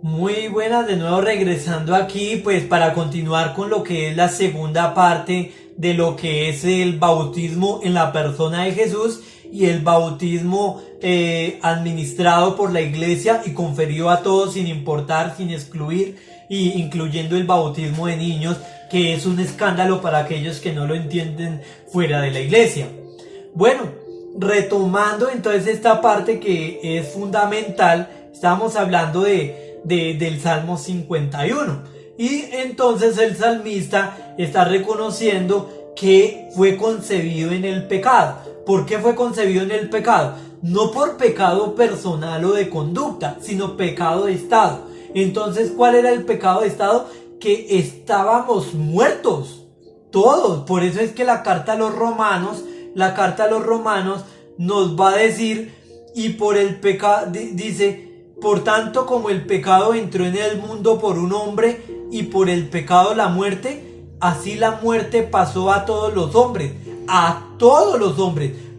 Muy buenas, de nuevo regresando aquí, pues para continuar con lo que es la segunda parte de lo que es el bautismo en la persona de Jesús y el bautismo administrado por la iglesia y conferido a todos sin importar, sin excluir, y incluyendo el bautismo de niños, que es un escándalo para aquellos que no lo entienden fuera de la iglesia. Bueno, retomando entonces esta parte que es fundamental, estábamos hablando del Salmo 51. Y entonces el salmista está reconociendo que fue concebido en el pecado. ¿Por qué fue concebido en el pecado? No por pecado personal o de conducta, sino pecado de estado. Entonces, ¿cuál era el pecado de estado? Que estábamos muertos, todos. Por eso es que la carta a los romanos nos va a decir, y por el pecado, dice, por tanto como el pecado entró en el mundo por un hombre, y por el pecado la muerte, así la muerte pasó a todos los hombres,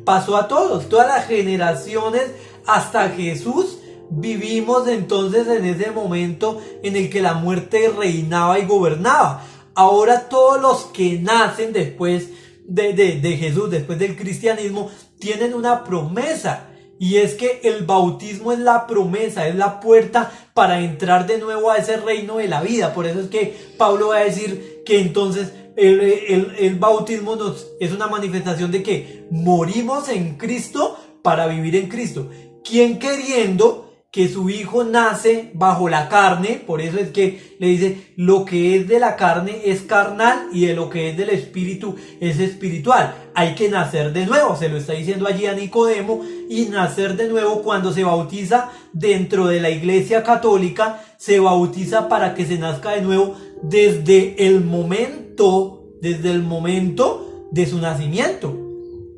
pasó a todas las generaciones hasta Jesús. Vivimos entonces en ese momento en el que la muerte reinaba y gobernaba. Ahora todos los que nacen después de Jesús, después del cristianismo, tienen una promesa. Y es que el bautismo es la promesa, es la puerta para entrar de nuevo a ese reino de la vida. Por eso es que Pablo va a decir que entonces el bautismo es una manifestación de que morimos en Cristo para vivir en Cristo. Quien queriendo que su hijo nace bajo la carne, por eso es que le dice, lo que es de la carne es carnal y de lo que es del espíritu es espiritual. Hay que nacer de nuevo, se lo está diciendo allí a Nicodemo, y nacer de nuevo cuando se bautiza dentro de la iglesia católica, se bautiza para que se nazca de nuevo desde el momento de su nacimiento.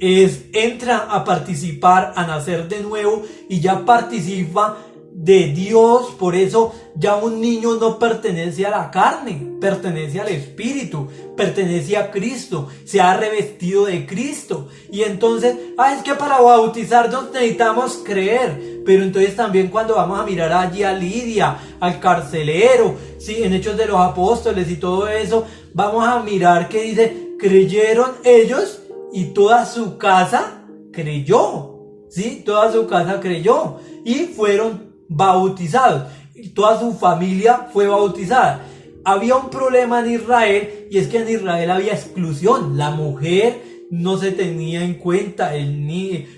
Entra a participar, a nacer de nuevo, y ya participa de Dios. Por eso ya un niño no pertenece a la carne, pertenece al espíritu, pertenece a Cristo, se ha revestido de Cristo. Y entonces, es que para bautizarnos necesitamos creer. Pero entonces también cuando vamos a mirar allí a Lidia, al carcelero, sí, en Hechos de los Apóstoles y todo eso, vamos a mirar que dice, creyeron ellos y toda su casa creyó, ¿sí? Toda su casa creyó y fueron bautizados. Toda su familia fue bautizada. Había un problema en Israel, y es que en Israel había exclusión. La mujer no se tenía en cuenta,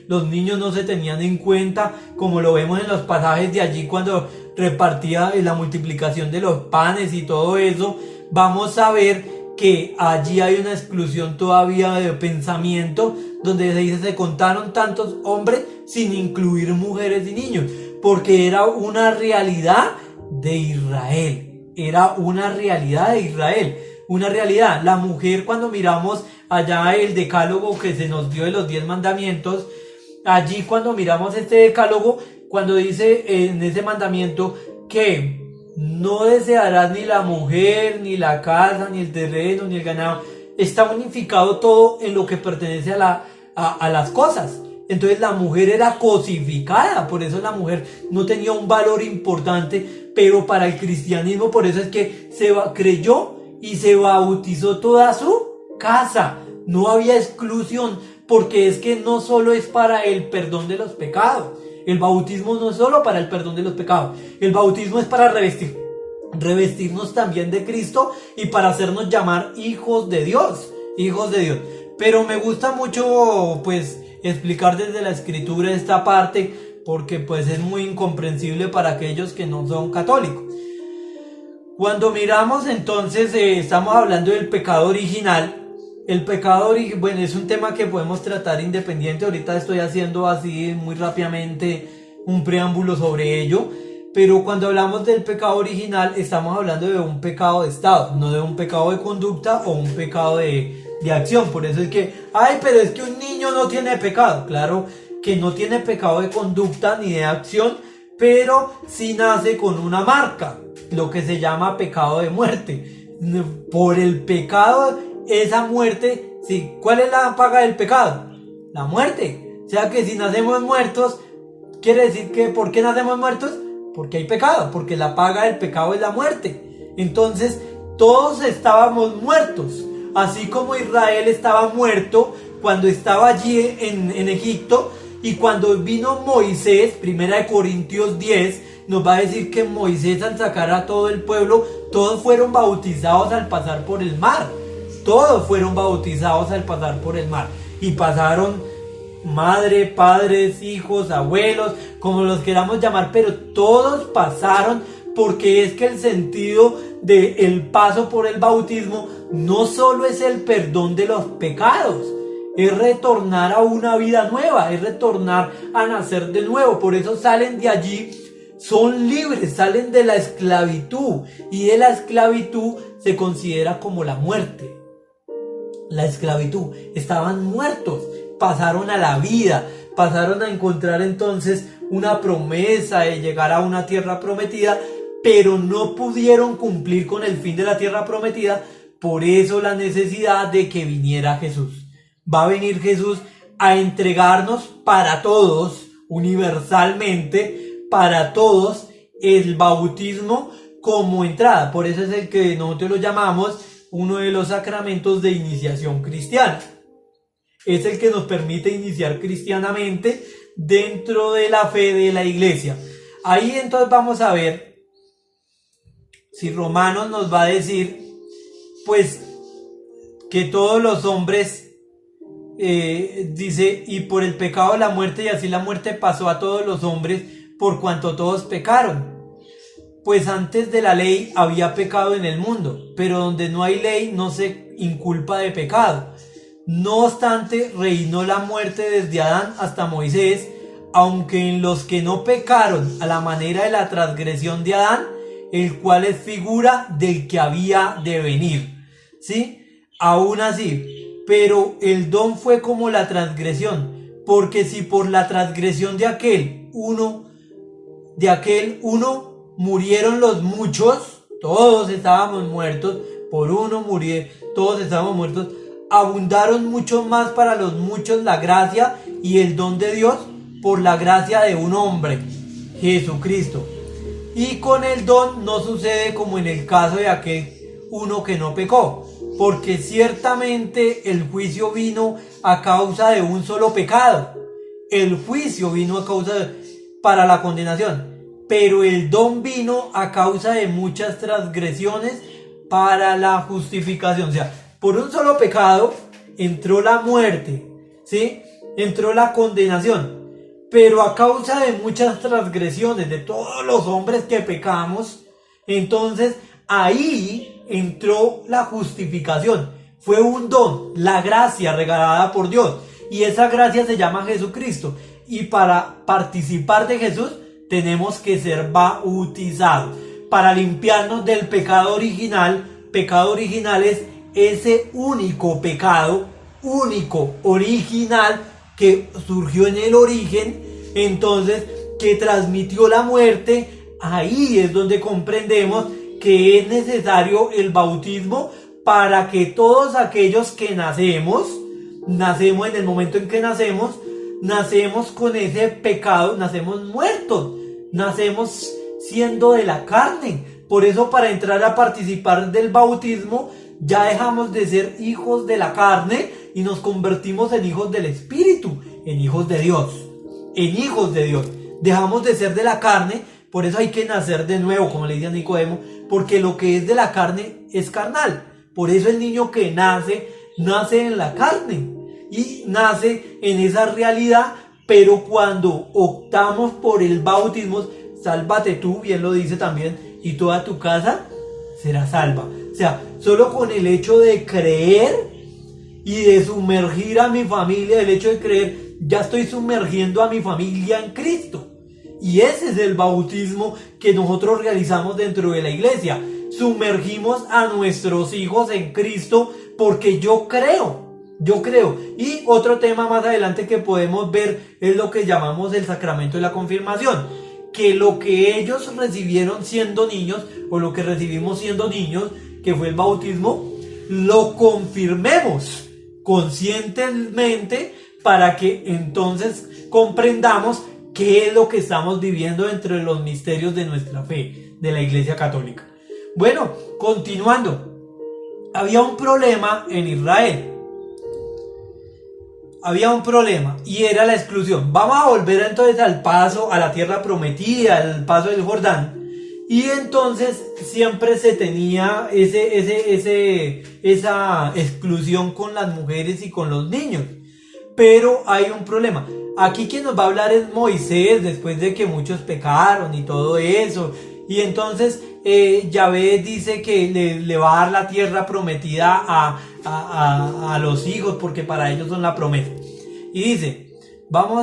los niños no se tenían en cuenta, como lo vemos en los pasajes de allí cuando repartía la multiplicación de los panes y todo eso. Vamos a ver que allí hay una exclusión todavía de pensamiento, donde se dice se contaron tantos hombres sin incluir mujeres y niños, porque era una realidad de Israel, una realidad. La mujer, cuando miramos allá el decálogo que se nos dio de los 10 mandamientos, allí cuando miramos este decálogo, cuando dice en ese mandamiento que no desearás ni la mujer, ni la casa, ni el terreno, ni el ganado. Está unificado todo en lo que pertenece a las cosas. Entonces la mujer era cosificada, por eso la mujer no tenía un valor importante, pero para el cristianismo, por eso es que creyó y se bautizó toda su casa. No había exclusión, porque es que no solo es para el perdón de los pecados. El bautismo no es solo para el perdón de los pecados. El bautismo es para revestirnos también de Cristo y para hacernos llamar hijos de Dios. Pero me gusta mucho, pues, explicar desde la escritura esta parte, porque pues es muy incomprensible para aquellos que no son católicos. Cuando miramos entonces, estamos hablando del pecado original. El pecado, bueno, es un tema que podemos tratar independiente. Ahorita estoy haciendo así muy rápidamente un preámbulo sobre ello. Pero cuando hablamos del pecado original, estamos hablando de un pecado de estado, no de un pecado de conducta o un pecado de acción. Por eso es que, pero es que un niño no tiene pecado. Claro que no tiene pecado de conducta ni de acción, pero sí nace con una marca, lo que se llama pecado de muerte. Por el pecado, esa muerte, sí, ¿cuál es la paga del pecado? La muerte. O sea que si nacemos muertos, quiere decir que ¿por qué nacemos muertos? porque hay pecado, porque la paga del pecado es la muerte. Entonces todos estábamos muertos, así como Israel estaba muerto cuando estaba allí en Egipto, y cuando vino Moisés, 1 Corintios 10, nos va a decir que Moisés, al sacar a todo el pueblo, todos fueron bautizados al pasar por el mar. Todos fueron bautizados al pasar por el mar. Y pasaron madre, padres, hijos, abuelos, como los queramos llamar, pero todos pasaron, porque es que el sentido del paso por el bautismo no solo es el perdón de los pecados, es retornar a una vida nueva, es retornar a nacer de nuevo. Por eso salen de allí, son libres, salen de la esclavitud, y de la esclavitud se considera como la muerte. La esclavitud, estaban muertos, pasaron a la vida, pasaron a encontrar entonces una promesa de llegar a una tierra prometida, pero no pudieron cumplir con el fin de la tierra prometida. Por eso la necesidad de que viniera Jesús. Va a venir Jesús a entregarnos para todos, universalmente, para todos, el bautismo como entrada. Por eso es el que nosotros lo llamamos uno de los sacramentos de iniciación cristiana. Es el que nos permite iniciar cristianamente dentro de la fe de la iglesia. Ahí entonces vamos a ver si Romanos nos va a decir, pues, que todos los hombres, dice, y por el pecado la muerte, y así la muerte pasó a todos los hombres por cuanto todos pecaron. Pues antes de la ley había pecado en el mundo, pero donde no hay ley no se inculpa de pecado. No obstante, reinó la muerte desde Adán hasta Moisés, aunque en los que no pecaron a la manera de la transgresión de Adán, el cual es figura del que había de venir. ¿Sí? Aún así, pero el don fue como la transgresión, porque si por la transgresión de aquel uno murieron los muchos, todos estábamos muertos, por uno murieron, todos estábamos muertos, abundaron mucho más para los muchos la gracia y el don de Dios por la gracia de un hombre, Jesucristo. Y con el don no sucede como en el caso de aquel uno que no pecó, porque ciertamente el juicio vino a causa de un solo pecado. El juicio vino a causa para la condenación, pero el don vino a causa de muchas transgresiones para la justificación. O sea, por un solo pecado entró la muerte, ¿sí? Entró la condenación. Pero a causa de muchas transgresiones de todos los hombres que pecamos, entonces ahí entró la justificación. Fue un don, la gracia regalada por Dios. Y esa gracia se llama Jesucristo. Y para participar de Jesús tenemos que ser bautizados. Para limpiarnos del pecado original. Pecado original es ese único pecado, único, original, que surgió en el origen, entonces, que transmitió la muerte. Ahí es donde comprendemos que es necesario el bautismo para que todos aquellos que nacemos en el momento en que nacemos con ese pecado, nacemos muertos, nacemos siendo de la carne. Por eso, para entrar a participar del bautismo, ya dejamos de ser hijos de la carne y nos convertimos en hijos del Espíritu, en hijos de Dios, en hijos de Dios. Dejamos de ser de la carne. Por eso hay que nacer de nuevo, como le dice a Nicodemo, porque lo que es de la carne es carnal. Por eso el niño que nace en la carne y nace en esa realidad. Pero cuando optamos por el bautismo, sálvate tú, bien lo dice también, y toda tu casa será salva. O sea, solo con el hecho de creer y de sumergir a mi familia, el hecho de creer, ya estoy sumergiendo a mi familia en Cristo. Y ese es el bautismo que nosotros realizamos dentro de la iglesia. Sumergimos a nuestros hijos en Cristo porque yo creo. Y otro tema más adelante que podemos ver es lo que llamamos el sacramento de la confirmación. Que lo que ellos recibieron siendo niños, o lo que recibimos siendo niños, que fue el bautismo, lo confirmemos conscientemente para que entonces comprendamos ¿Qué es lo que estamos viviendo entre los misterios de nuestra fe, de la Iglesia Católica? Bueno, continuando. Había un problema en Israel. Había un problema y era la exclusión. Vamos a volver entonces al paso a la tierra prometida, al paso del Jordán. Y entonces siempre se tenía esa exclusión con las mujeres y con los niños. Pero hay un problema. Aquí quien nos va a hablar es Moisés, después de que muchos pecaron y todo eso. Y entonces Yahvé dice que le va a dar la tierra prometida a los hijos, porque para ellos son la promesa. Y dice,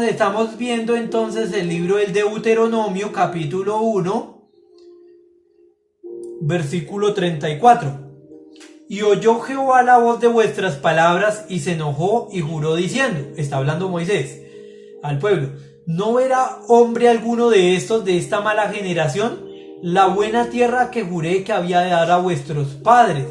estamos viendo entonces el libro del Deuteronomio, capítulo 1, versículo 34. Y oyó Jehová la voz de vuestras palabras y se enojó y juró diciendo, está hablando Moisés al pueblo, ¿no verá hombre alguno de estos, de esta mala generación, la buena tierra que juré que había de dar a vuestros padres?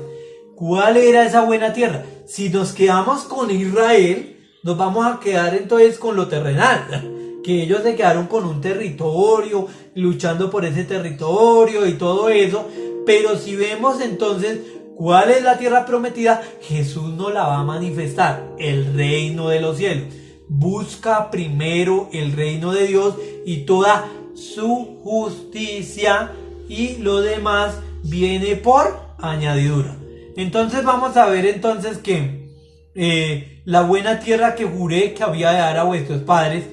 ¿Cuál era esa buena tierra? Si nos quedamos con Israel, nos vamos a quedar entonces con lo terrenal, que ellos se quedaron con un territorio, luchando por ese territorio y todo eso. Pero si vemos entonces ¿cuál es la tierra prometida? Jesús nos la va a manifestar, el reino de los cielos. Busca primero el reino de Dios y toda su justicia, y lo demás viene por añadidura. Entonces vamos a ver entonces que la buena tierra que juré que había de dar a vuestros padres,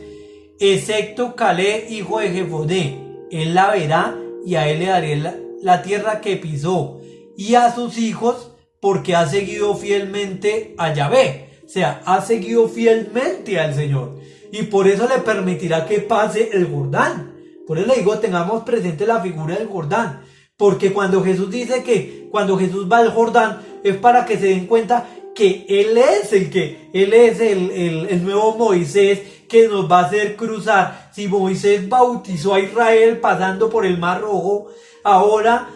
excepto Caleb, hijo de Jefodé, él la verá y a él le daré la tierra que pisó, y a sus hijos, porque ha seguido fielmente a Yahvé. O sea, ha seguido fielmente al Señor. Y por eso le permitirá que pase el Jordán. Por eso le digo, tengamos presente la figura del Jordán. Porque cuando Jesús dice que cuando Jesús va al Jordán, es para que se den cuenta que Él es el nuevo Moisés que nos va a hacer cruzar. Si Moisés bautizó a Israel pasando por el Mar Rojo, ahora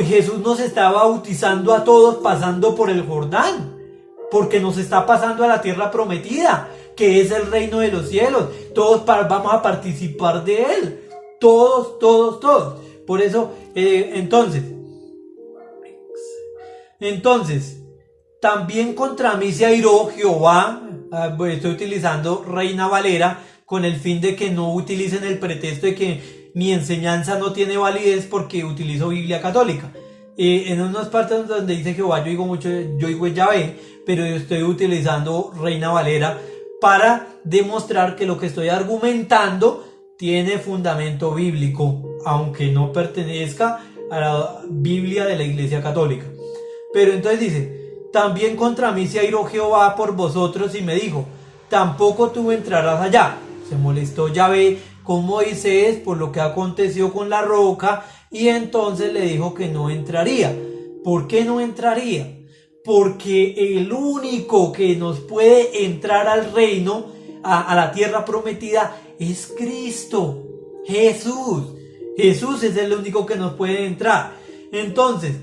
Jesús nos está bautizando a todos pasando por el Jordán, porque nos está pasando a la tierra prometida, que es el reino de los cielos. Todos vamos a participar de él, todos. Por eso, entonces, también contra mí se airó Jehová. Estoy utilizando Reina Valera con el fin de que no utilicen el pretexto de que mi enseñanza no tiene validez porque utilizo Biblia católica. En unas partes donde dice Jehová, yo digo Yahvé, pero yo estoy utilizando Reina Valera para demostrar que lo que estoy argumentando tiene fundamento bíblico, aunque no pertenezca a la Biblia de la Iglesia Católica. Pero entonces dice, también contra mí se airó Jehová por vosotros y me dijo, tampoco tú entrarás allá. Se molestó Yahvé con Moisés por lo que aconteció con la roca, y entonces le dijo que no entraría. ¿Por qué no entraría? Porque el único que nos puede entrar al reino, a la tierra prometida, es Cristo, Jesús. Jesús es el único que nos puede entrar. Entonces,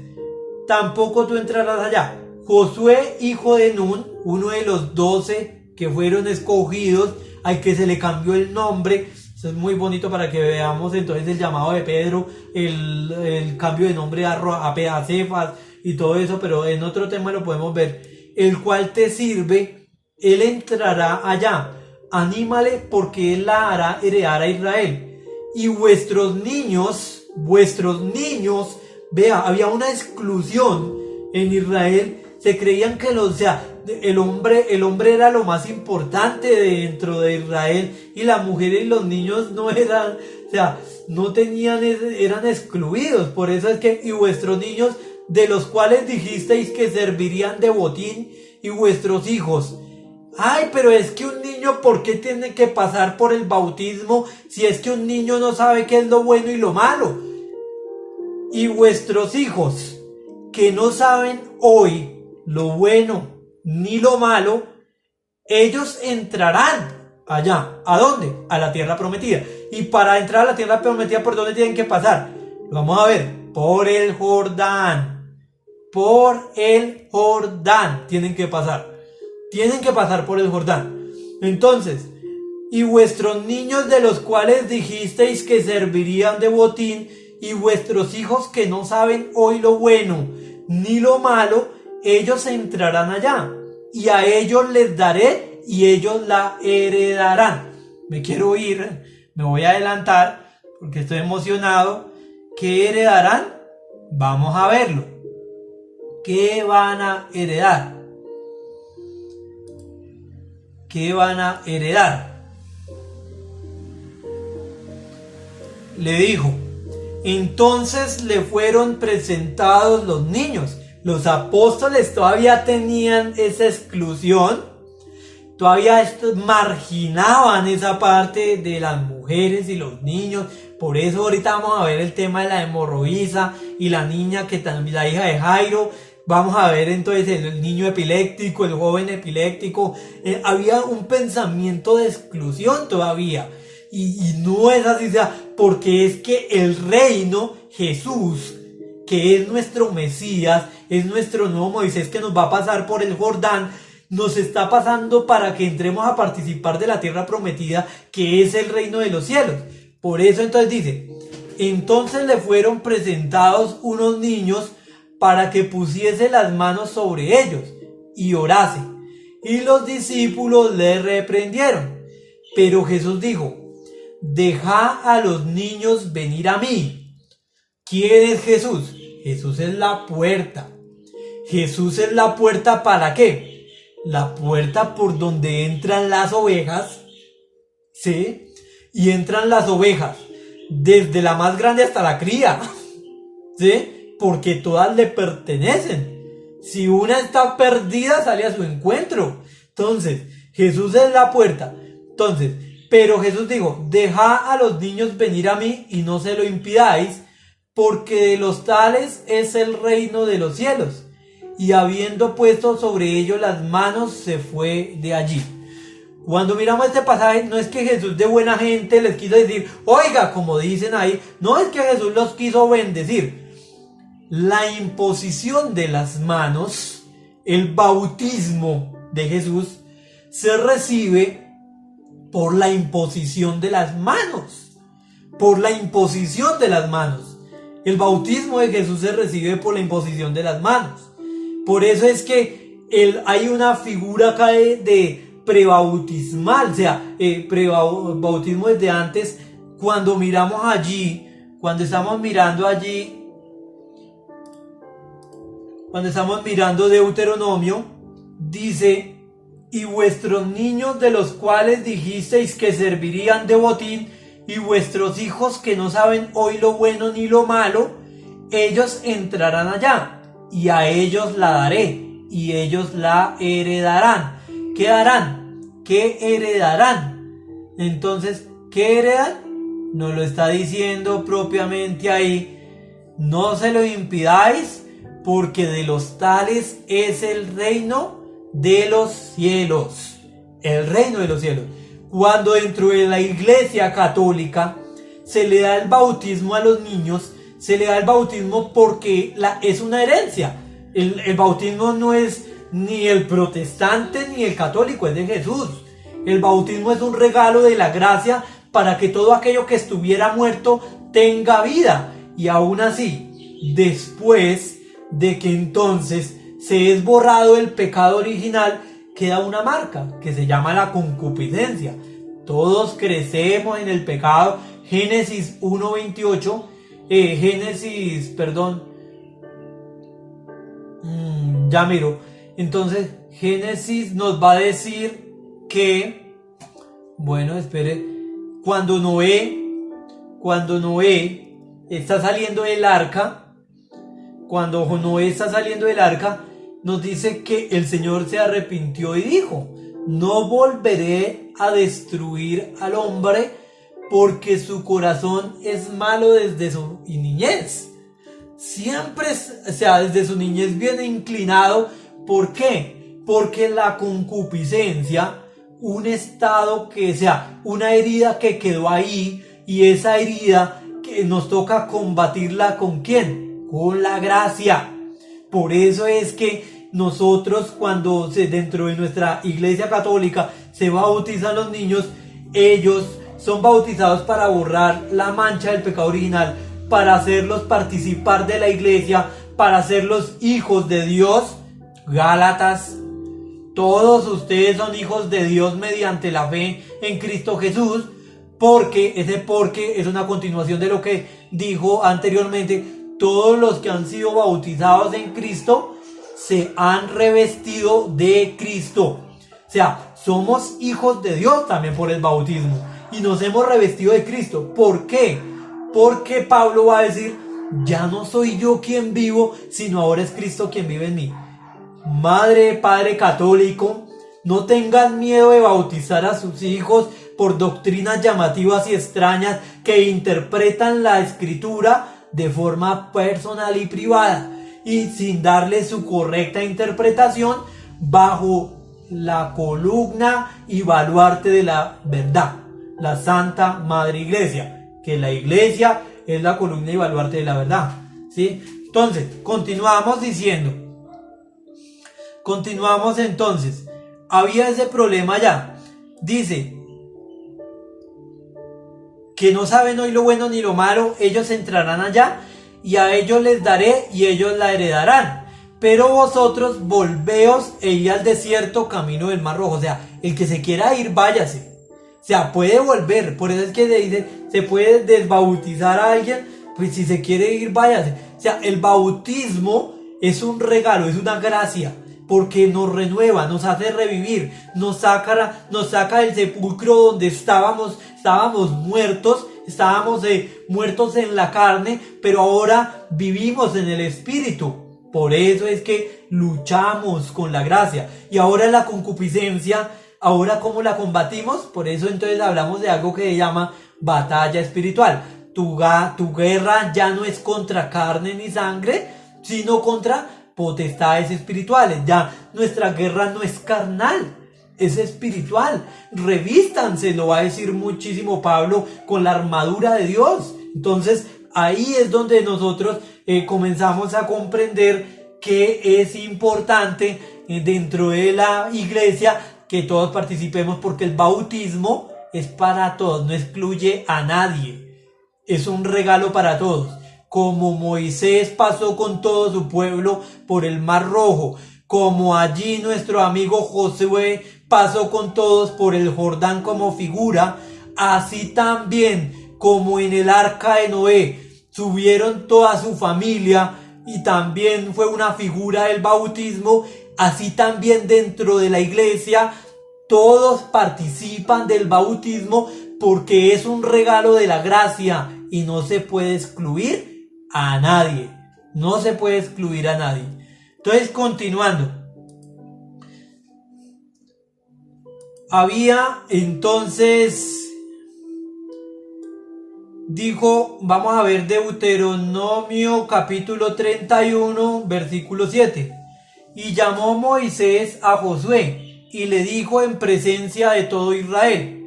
tampoco tú entrarás allá. Josué, hijo de Nun, uno de los 12 que fueron escogidos, al que se le cambió el nombre. Eso es muy bonito para que veamos entonces el llamado de Pedro, el cambio de nombre a Cefas y todo eso, pero en otro tema lo podemos ver. El cual te sirve, él entrará allá. Anímale, porque él la hará heredar a Israel. Y vuestros niños, vea, había una exclusión en Israel. Se creían que el hombre era lo más importante dentro de Israel, y la mujer y los niños no eran, no tenían, eran excluidos. Por eso es que, y vuestros niños, de los cuales dijisteis que servirían de botín, y vuestros hijos. Ay, pero es que un niño, ¿por qué tiene que pasar por el bautismo si es que un niño no sabe qué es lo bueno y lo malo? Y vuestros hijos, que no saben hoy lo bueno ni lo malo, ellos entrarán allá. ¿A dónde? A la tierra prometida. Y para entrar a la tierra prometida, ¿por dónde tienen que pasar? Lo vamos a ver. Por el Jordán. Por el Jordán tienen que pasar. Tienen que pasar por el Jordán. Entonces, y vuestros niños de los cuales dijisteis que servirían de botín, y vuestros hijos que no saben hoy lo bueno ni lo malo, ellos entrarán allá, y a ellos les daré, y ellos la heredarán. Me quiero ir, me voy a adelantar, porque estoy emocionado. ¿Qué heredarán? Vamos a verlo. ¿Qué van a heredar? ¿Qué van a heredar? Le dijo, entonces le fueron presentados los niños. Los apóstoles todavía tenían esa exclusión, todavía marginaban esa parte de las mujeres y los niños. Por eso ahorita vamos a ver el tema de la hemorroísa y la niña que también, la hija de Jairo. Vamos a ver entonces el niño epiléptico, el joven epiléptico. Había un pensamiento de exclusión todavía. Y no es así, o sea, porque es que el reino, Jesús, que es nuestro Mesías, es nuestro nuevo Moisés que nos va a pasar por el Jordán, nos está pasando para que entremos a participar de la tierra prometida, que es el reino de los cielos. Por eso entonces dice, entonces le fueron presentados unos niños para que pusiese las manos sobre ellos y orase. Y los discípulos le reprendieron. Pero Jesús dijo, dejad a los niños venir a mí. ¿Quién es Jesús? Jesús es la puerta. Jesús es la puerta, ¿para qué? La puerta por donde entran las ovejas, ¿sí? Y entran las ovejas desde la más grande hasta la cría, ¿sí? Porque todas le pertenecen. Si una está perdida, sale a su encuentro. Entonces, Jesús es la puerta. Entonces, pero Jesús dijo, dejad a los niños venir a mí y no se lo impidáis, porque de los tales es el reino de los cielos. Y habiendo puesto sobre ellos las manos, se fue de allí. Cuando miramos este pasaje, no es que Jesús de buena gente les quiso decir, oiga, como dicen ahí, no es que Jesús los quiso bendecir. La imposición de las manos, el bautismo de Jesús, se recibe por la imposición de las manos. Por la imposición de las manos. El bautismo de Jesús se recibe por la imposición de las manos. Por eso es que hay una figura acá de prebautismal, o sea, prebautismo desde antes. Cuando miramos allí, cuando estamos mirando Deuteronomio, dice, y vuestros niños de los cuales dijisteis que servirían de botín, y vuestros hijos que no saben hoy lo bueno ni lo malo, ellos entrarán allá, y a ellos la daré, y ellos la heredarán. ¿Qué harán? ¿Qué heredarán? Entonces, ¿qué heredan? Nos lo está diciendo propiamente ahí. No se lo impidáis, porque de los tales es el reino de los cielos. El reino de los cielos. Cuando dentro de la iglesia católica se le da el bautismo a los niños, se le da el bautismo porque es una herencia. El bautismo no es ni el protestante ni el católico, es de Jesús. El bautismo es un regalo de la gracia para que todo aquello que estuviera muerto tenga vida. Y aún así, después de que entonces se es borrado el pecado original, queda una marca que se llama la concupiscencia. Todos crecemos en el pecado. Génesis 1:28, Entonces Génesis nos va a decir que, cuando Noé está saliendo del arca, nos dice que el Señor se arrepintió y dijo, no volveré a destruir al hombre porque su corazón es malo desde su niñez. Siempre, desde su niñez viene inclinado. ¿Por qué? Porque la concupiscencia, un estado una herida que quedó ahí, y esa herida que nos toca combatirla, ¿con quién? Con la gracia. Por eso es que nosotros, cuando dentro de nuestra iglesia católica se bautizan los niños, ellos son bautizados para borrar la mancha del pecado original, para hacerlos participar de la iglesia, para hacerlos hijos de Dios. Gálatas, todos ustedes son hijos de Dios mediante la fe en Cristo Jesús, porque ese porque es una continuación de lo que dijo anteriormente. Todos los que han sido bautizados en Cristo se han revestido de Cristo. O sea, somos hijos de Dios también por el bautismo y nos hemos revestido de Cristo. ¿Por qué? Porque Pablo va a decir, ya no soy yo quien vivo, sino ahora es Cristo quien vive en mí. Madre, padre católico, no tengan miedo de bautizar a sus hijos por doctrinas llamativas y extrañas que interpretan la escritura de forma personal y privada y sin darle su correcta interpretación bajo la columna y baluarte de la verdad, la Santa Madre Iglesia, que la Iglesia es la columna y baluarte de la verdad, ¿sí? Entonces, continuamos entonces, había ese problema ya, dice que no saben hoy lo bueno ni lo malo, ellos entrarán allá y a ellos les daré y ellos la heredarán. Pero vosotros volveos e id al desierto camino del Mar Rojo. O sea, el que se quiera ir, váyase. O sea, puede volver. Por eso es que se dice, se puede desbautizar a alguien. Pues si se quiere ir, váyase. O sea, el bautismo es un regalo, es una gracia. Porque nos renueva, nos hace revivir, nos saca del sepulcro donde estábamos muertos, muertos en la carne, pero ahora vivimos en el Espíritu. Por eso es que luchamos con la gracia. Y ahora la concupiscencia, ahora ¿cómo la combatimos? Por eso entonces hablamos de algo que se llama batalla espiritual. Tu guerra ya no es contra carne ni sangre, sino contra potestades espirituales. Ya nuestra guerra no es carnal, es espiritual. Revístanse, lo va a decir muchísimo Pablo, con la armadura de Dios. Entonces ahí es donde nosotros comenzamos a comprender que es importante dentro de la iglesia que todos participemos, porque el bautismo es para todos, no excluye a nadie, es un regalo para todos. Como Moisés pasó con todo su pueblo por el Mar Rojo, como allí nuestro amigo Josué pasó con todos por el Jordán como figura, así también como en el arca de Noé subieron toda su familia y también fue una figura del bautismo, así también dentro de la iglesia todos participan del bautismo porque es un regalo de la gracia y no se puede excluir a nadie. No se puede excluir a nadie. Entonces, continuando. Había entonces, dijo, vamos a ver Deuteronomio capítulo 31, versículo 7. Y llamó Moisés a Josué y le dijo en presencia de todo Israel: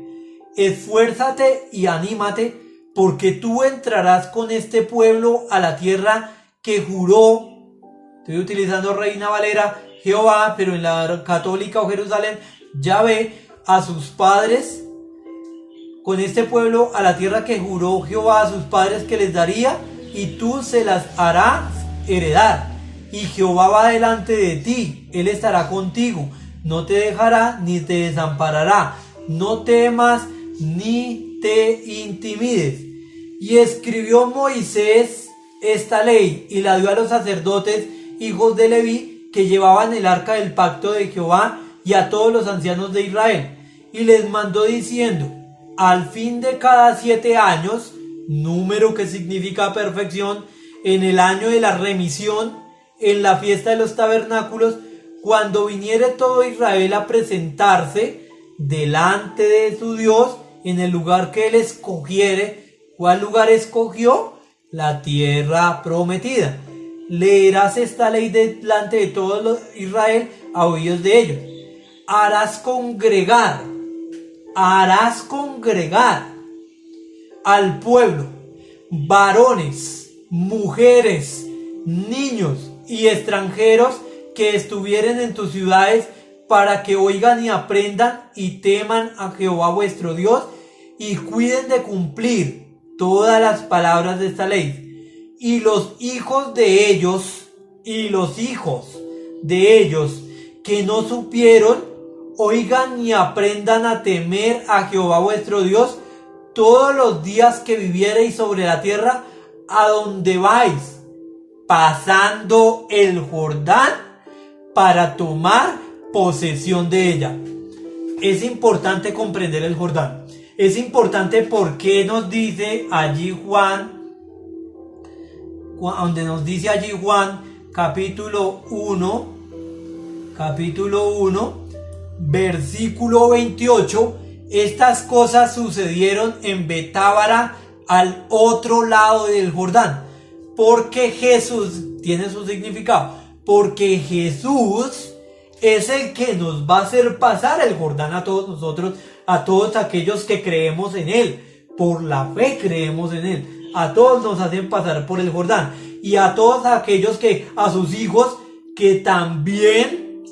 esfuérzate y anímate, porque tú entrarás con este pueblo a la tierra que juró, estoy utilizando Reina Valera, Jehová, pero en la católica o Jerusalén, Yahvé, a sus padres, con este pueblo a la tierra que juró Jehová a sus padres que les daría, y tú se las harás heredar. Y Jehová va delante de ti, Él estará contigo, no te dejará ni te desamparará, no temas ni te intimides. Y escribió Moisés esta ley y la dio a los sacerdotes, hijos de Leví, que llevaban el arca del pacto de Jehová, y a todos los ancianos de Israel. Y les mandó diciendo: al fin de cada 7 años, número que significa perfección, en el año de la remisión, en la fiesta de los tabernáculos, cuando viniere todo Israel a presentarse delante de su Dios en el lugar que Él escogiere. ¿Cuál lugar escogió? La tierra prometida. Leerás esta ley delante de todo Israel a oídos de ellos. Harás congregar al pueblo, varones, mujeres, niños y extranjeros que estuvieren en tus ciudades, para que oigan y aprendan y teman a Jehová vuestro Dios, y cuiden de cumplir todas las palabras de esta ley. Y los hijos de ellos que no supieron, oigan y aprendan a temer a Jehová vuestro Dios todos los días que viviereis sobre la tierra a donde vais, pasando el Jordán para tomar posesión de ella. Es importante comprender el Jordán. Es importante porque nos dice allí Juan, capítulo 1, versículo 28, estas cosas sucedieron en Betábara, al otro lado del Jordán. Porque Jesús tiene su significado. Porque Jesús es el que nos va a hacer pasar el Jordán a todos nosotros, a todos aquellos que creemos en Él. Por la fe creemos en Él. A todos nos hacen pasar por el Jordán. Y a todos aquellos que, a sus hijos, que también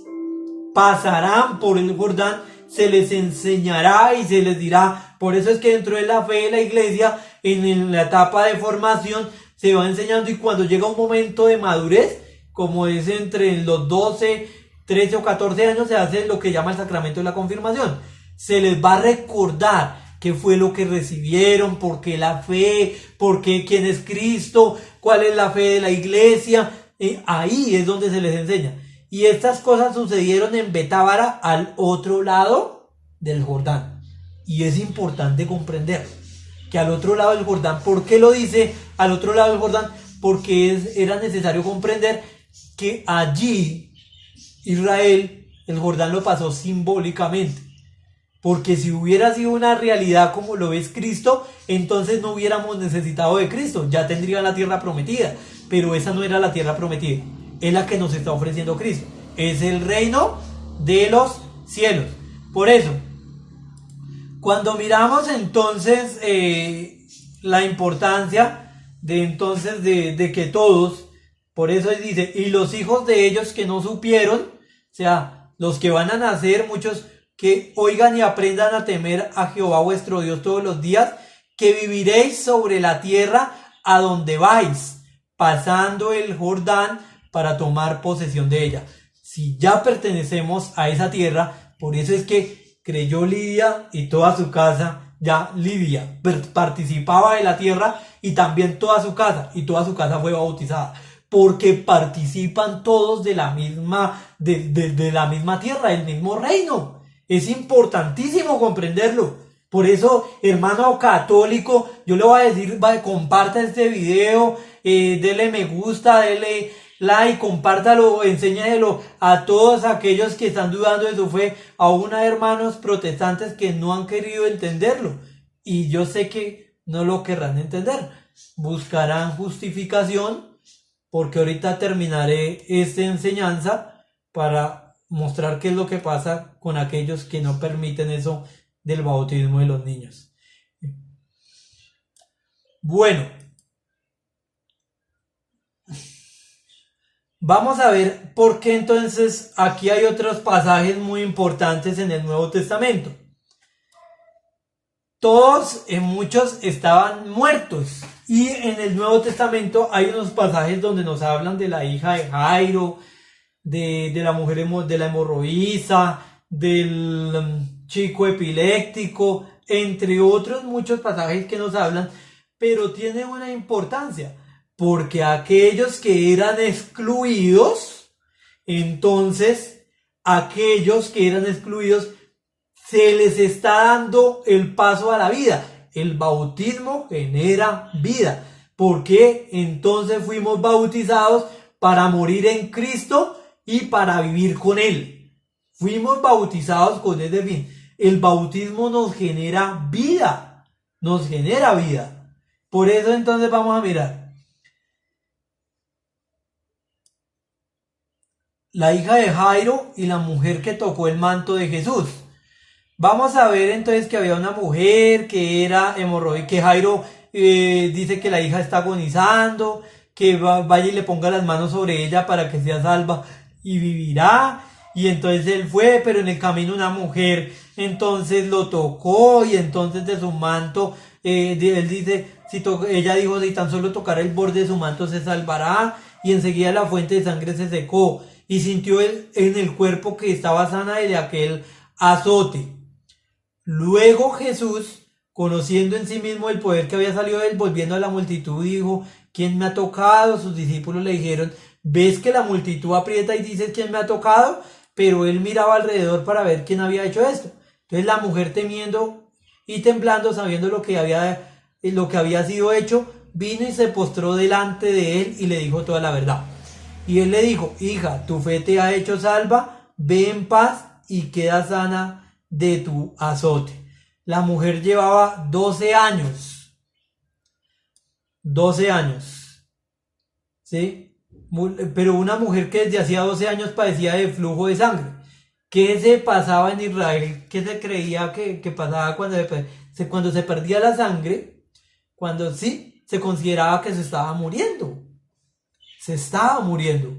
pasarán por el Jordán, se les enseñará y se les dirá. Por eso es que dentro de la fe de la iglesia, en la etapa de formación, se va enseñando, y cuando llega un momento de madurez, como es entre los 12, 13 o 14 años, se hace lo que llama el sacramento de la confirmación. Se les va a recordar qué fue lo que recibieron, por qué la fe, por qué, quién es Cristo, cuál es la fe de la iglesia. Ahí es donde se les enseña. Y estas cosas sucedieron en Betábara, al otro lado del Jordán. Y es importante comprender que al otro lado del Jordán, ¿por qué lo dice al otro lado del Jordán? Porque era necesario comprender que allí Israel, el Jordán lo pasó simbólicamente. Porque si hubiera sido una realidad como lo es Cristo, entonces no hubiéramos necesitado de Cristo, ya tendría la tierra prometida. Pero esa no era la tierra prometida, es la que nos está ofreciendo Cristo. Es el reino de los cielos. Por eso, cuando miramos entonces la importancia de que todos, por eso dice, y los hijos de ellos que no supieron, o sea, los que van a nacer, muchos, que oigan y aprendan a temer a Jehová vuestro Dios todos los días, que viviréis sobre la tierra a donde vais, pasando el Jordán para tomar posesión de ella. Si ya pertenecemos a esa tierra, por eso es que creyó Lidia y toda su casa. Ya Lidia participaba de la tierra y también toda su casa, y toda su casa fue bautizada, porque participan todos de la misma, de la misma tierra, del mismo reino. Es importantísimo comprenderlo. Por eso, hermano católico, yo le voy a decir, comparta este video, dele me gusta, dele like, compártalo, enséñelo a todos aquellos que están dudando de su fe, aún a hermanos protestantes que no han querido entenderlo. Y yo sé que no lo querrán entender. Buscarán justificación, porque ahorita terminaré esta enseñanza para mostrar qué es lo que pasa con aquellos que no permiten eso del bautismo de los niños. Bueno, vamos a ver por qué entonces aquí hay otros pasajes muy importantes en el Nuevo Testamento. Muchos estaban muertos, y en el Nuevo Testamento hay unos pasajes donde nos hablan de la hija de Jairo, de la mujer, de la hemorroísa, del chico epiléptico, entre otros muchos pasajes que nos hablan, pero tiene una importancia, porque aquellos que eran excluidos, entonces aquellos que eran excluidos se les está dando el paso a la vida. El bautismo genera vida, porque entonces fuimos bautizados para morir en Cristo y para vivir con Él. Fuimos bautizados con ese fin. El bautismo nos genera vida. Nos genera vida. Por eso entonces vamos a mirar. La hija de Jairo y la mujer que tocó el manto de Jesús. Vamos a ver entonces que había una mujer que era hemorroide, que Jairo dice que la hija está agonizando, que vaya y le ponga las manos sobre ella para que sea salva y vivirá. Y entonces él fue, pero en el camino una mujer entonces lo tocó y entonces de su manto, él dice, ella dijo, si tan solo tocara el borde de su manto se salvará. Y enseguida la fuente de sangre se secó y sintió él en el cuerpo que estaba sana de aquel azote. Luego Jesús, conociendo en sí mismo el poder que había salido de él, volviendo a la multitud, dijo, ¿quién me ha tocado? Sus discípulos le dijeron, ¿ves que la multitud aprieta y dices quién me ha tocado? Pero él miraba alrededor para ver quién había hecho esto. Entonces la mujer, temiendo y temblando, sabiendo lo que había sido hecho, vino y se postró delante de él y le dijo toda la verdad. Y él le dijo, hija, tu fe te ha hecho salva, ve en paz y queda sana de tu azote. La mujer llevaba 12 años. 12 años. ¿Sí? Pero una mujer que desde hacía 12 años padecía de flujo de sangre. ¿Qué se pasaba en Israel? ¿Qué se creía que pasaba cuando se perdía la sangre? Cuando sí, se consideraba que se estaba muriendo. Se estaba muriendo.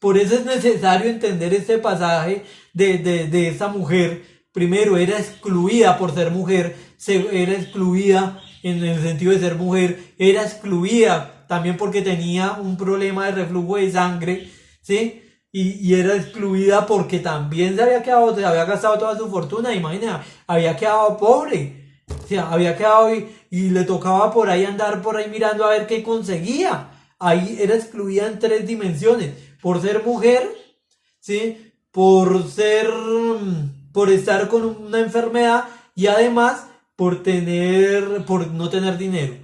Por eso es necesario entender este pasaje de esta mujer. Primero, era excluida por ser mujer, era excluida en el sentido de ser mujer, era excluida también porque tenía un problema de reflujo de sangre, ¿sí? Y era excluida porque también se había gastado toda su fortuna, imagínate, había quedado pobre, o sea, había quedado y le tocaba por ahí andar por ahí mirando a ver qué conseguía. Ahí era excluida en 3 dimensiones, por ser mujer, ¿sí? Por estar con una enfermedad y además por no tener dinero.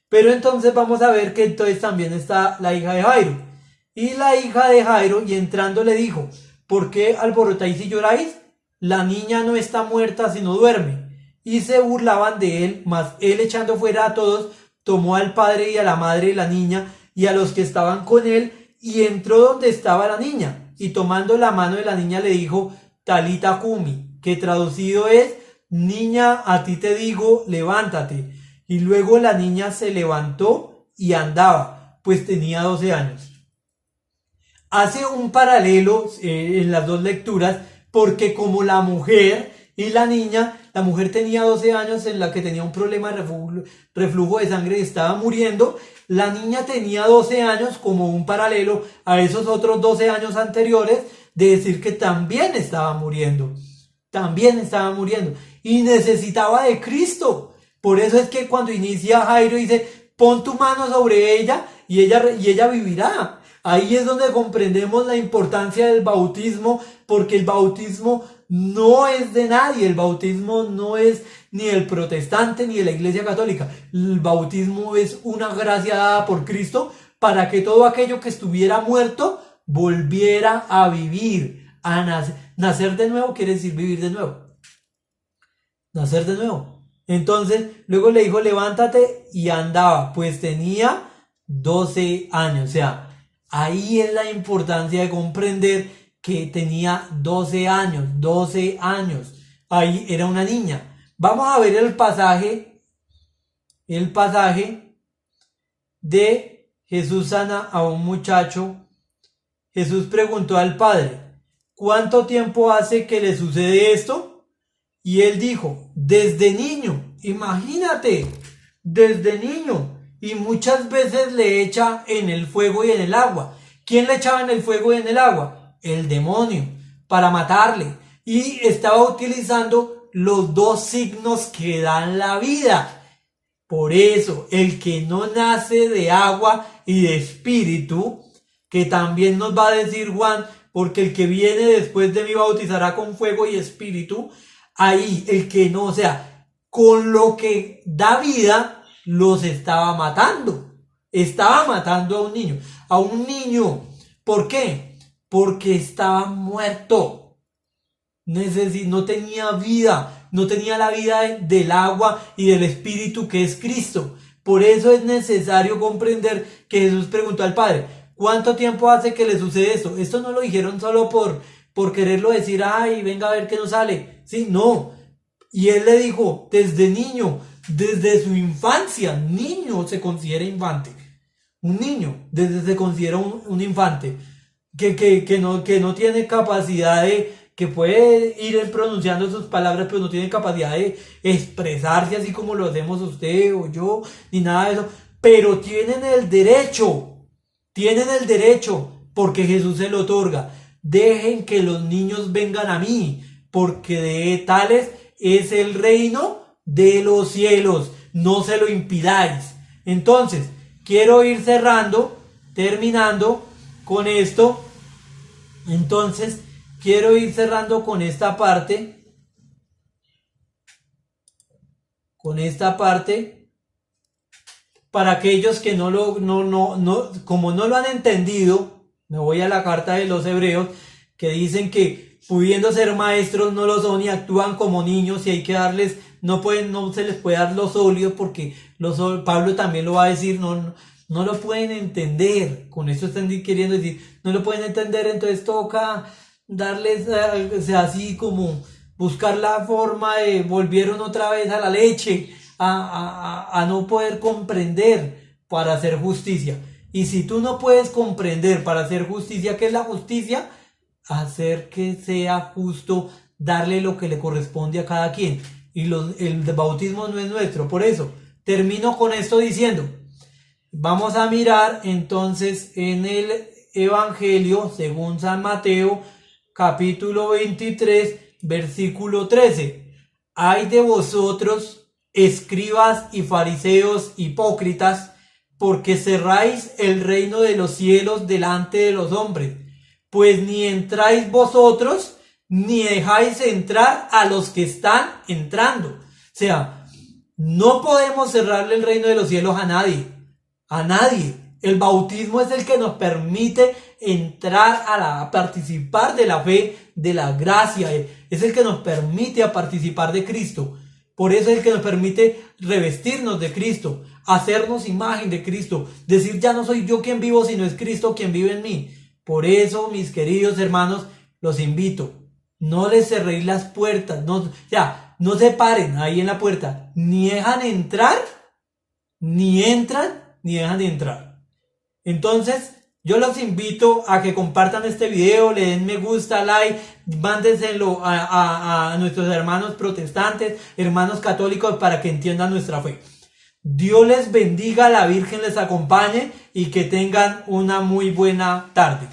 Pero entonces vamos a ver que entonces también está la hija de Jairo. Y la hija de Jairo, y entrando le dijo, ¿por qué alborotáis y lloráis? La niña no está muerta sino duerme. Y se burlaban de él, mas él, echando fuera a todos, tomó al padre y a la madre de la niña y a los que estaban con él, y entró donde estaba la niña, y tomando la mano de la niña le dijo, Talita Cumi, que traducido es, niña, a ti te digo, levántate. Y luego la niña se levantó y andaba, pues tenía 12 años. Hace un paralelo en las dos lecturas, porque como la mujer y la niña, la mujer tenía 12 años en la que tenía un problema de reflujo de sangre y estaba muriendo, la niña tenía 12 años como un paralelo a esos otros 12 años anteriores, de decir que también estaba muriendo y necesitaba de Cristo. Por eso es que cuando inicia Jairo dice, pon tu mano sobre ella y ella vivirá. Ahí es donde comprendemos la importancia del bautismo, porque el bautismo no es de nadie, el bautismo no es ni del protestante ni de la Iglesia Católica. El bautismo es una gracia dada por Cristo para que todo aquello que estuviera muerto volviera a vivir, a nacer. Nacer de nuevo quiere decir vivir de nuevo. Nacer de nuevo. Entonces, luego le dijo, levántate, y andaba, pues tenía 12 años. O sea, ahí es la importancia de comprender que tenía 12 años. Ahí era una niña. Vamos a ver el pasaje de Jesús sana a un muchacho. Jesús preguntó al padre, ¿cuánto tiempo hace que le sucede esto? Y él dijo, desde niño. Imagínate, desde niño. Y muchas veces le echa en el fuego y en el agua. ¿Quién le echaba en el fuego y en el agua? El demonio, para matarle. Y estaba utilizando los 2 signos que dan la vida. Por eso, el que no nace de agua y de espíritu, que también nos va a decir Juan, porque el que viene después de mí bautizará con fuego y espíritu. Ahí, el que no, o sea, con lo que da vida, los estaba matando. Estaba matando a un niño. A un niño. ¿Por qué? Porque estaba muerto. No tenía vida. No tenía la vida del agua y del espíritu que es Cristo. Por eso es necesario comprender que Jesús preguntó al Padre, ¿cuánto tiempo hace que le sucede esto? Esto no lo dijeron solo por quererlo decir, ay, venga a ver qué nos sale. Sí, no. Y él le dijo, desde niño, desde su infancia, niño se considera infante. Un niño, desde se considera un infante. que no tiene capacidad de, que puede ir pronunciando sus palabras, pero no tiene capacidad de expresarse así como lo hacemos usted o yo, ni nada de eso, pero tienen el derecho, porque Jesús se lo otorga. Dejen que los niños vengan a mí, porque de tales es el reino de los cielos, no se lo impidáis. Entonces, quiero ir terminando con esto. Entonces, quiero ir cerrando con esta parte, para aquellos que como no lo han entendido. Me voy a la carta de los Hebreos, que dicen que pudiendo ser maestros no lo son y actúan como niños, y hay que darles, no se les puede dar los óleos, porque Pablo también lo va a decir, no lo pueden entender. Con esto están queriendo decir, no lo pueden entender, entonces toca darles, así como buscar la forma de volvieron otra vez a la leche, a no poder comprender para hacer justicia. Y si tú no puedes comprender para hacer justicia, ¿qué es la justicia? Hacer que sea justo, darle lo que le corresponde a cada quien. Y el bautismo no es nuestro. Por eso, termino con esto diciendo, vamos a mirar entonces en el Evangelio según San Mateo, capítulo 23, versículo 13. Ay de vosotros, escribas y fariseos hipócritas, porque cerráis el reino de los cielos delante de los hombres, pues ni entráis vosotros, ni dejáis entrar a los que están entrando. O sea, no podemos cerrarle el reino de los cielos a nadie. El bautismo es el que nos permite entrar a participar de la fe, de la gracia, es el que nos permite a participar de Cristo. Por eso es el que nos permite revestirnos de Cristo, hacernos imagen de Cristo, decir ya no soy yo quien vivo, sino es Cristo quien vive en mí. Por eso, mis queridos hermanos, los invito, no les cerréis las puertas, no se paren ahí en la puerta, ni dejan entrar, ni entran, ni dejan de entrar. Entonces, yo los invito a que compartan este video, le den me gusta, like, mándenselo a nuestros hermanos protestantes, hermanos católicos, para que entiendan nuestra fe. Dios les bendiga, la Virgen les acompañe y que tengan una muy buena tarde.